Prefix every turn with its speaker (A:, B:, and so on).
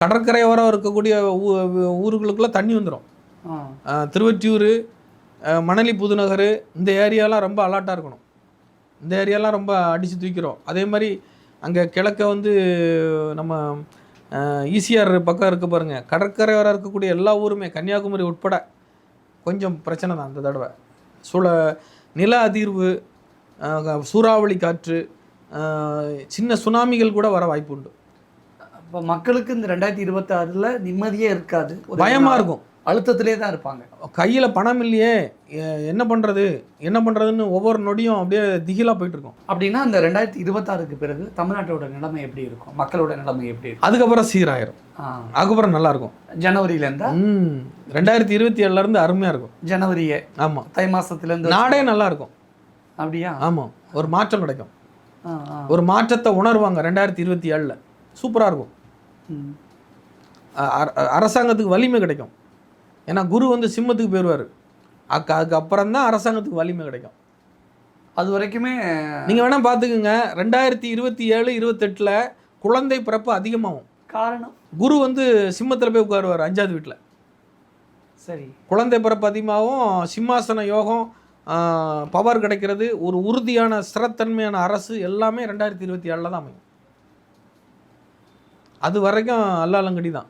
A: கடற்கரையோரம் இருக்கக்கூடிய ஊர்களுக்குள்ள தண்ணி வந்துடும். திருவொற்றியூர், மணலி புதுநகர் இந்த ஏரியாலாம் ரொம்ப அலர்ட்டாக இருக்கணும். இந்த ஏரியாலாம் ரொம்ப அடித்து தூக்கிறோம். அதே மாதிரி அங்கே கிழக்க வந்து நம்ம ஈசிஆர் பக்கம் இருக்க பாருங்கள், கடற்கரையோரம் இருக்கக்கூடிய எல்லா ஊருமே கன்னியாகுமரி உட்பட கொஞ்சம் பிரச்சனை தான் அந்த தடவை. நில அதிர்வு, சூறாவளி காற்று, சின்ன சுனாமிகள் கூட வர வாய்ப்பு உண்டு.
B: இப்போ மக்களுக்கு இந்த 2026 நிம்மதியே இருக்காது,
A: பயமாக இருக்கும்,
B: அழுத்தத்திலே தான் இருப்பாங்க.
A: கையில் பணம் இல்லையே, என்ன பண்ணுறதுன்னு ஒவ்வொரு நொடியும் அப்படியே திகிலாக போயிட்டுருக்கோம்.
B: அப்படின்னா அந்த 2026க்கு பிறகு தமிழ்நாட்டோட நிலைமை எப்படி இருக்கும், மக்களோட நிலைமை எப்படி இருக்கும்?
A: அதுக்கப்புறம் சீராயிரும், அதுக்கப்புறம் நல்லாயிருக்கும்.
B: ஜனவரியிலேருந்து
A: 2027 அருமையாக இருக்கும்.
B: ஜனவரியே,
A: ஆமாம்,
B: தை மாதத்துலேருந்து
A: நாடே நல்லாயிருக்கும்.
B: அப்படியா?
A: ஆமாம், ஒரு மாற்றம் கிடைக்கும், ஒரு மாற்றத்தை உணர்வாங்க 2027. சூப்பராக இருக்கும். அரசாங்கத்துக்கு வலிமை கிடைக்கும். ஏன்னா குரு வந்து சிம்மத்துக்கு போயிடுவார். அதுக்கப்புறம் தான் அரசாங்கத்துக்கு வலிமை கிடைக்கும்.
B: அது வரைக்குமே
A: நீங்கள் வேணால் பார்த்துக்குங்க, 2027-28 குழந்தை பிறப்பு அதிகமாகும்.
B: காரணம்
A: குரு வந்து சிம்மத்தில் போய் உட்காருவார் 5வது வீட்டில்.
B: சரி,
A: குழந்தை பிறப்பு அதிகமாகவும், சிம்மாசன யோகம், பவர் கிடைக்கிறது, ஒரு உறுதியான ஸ்திரத்தன்மையான அரசு எல்லாமே 2027 தான் அமையும். அது வரைக்கும் அல்லாலங்கடி தான்.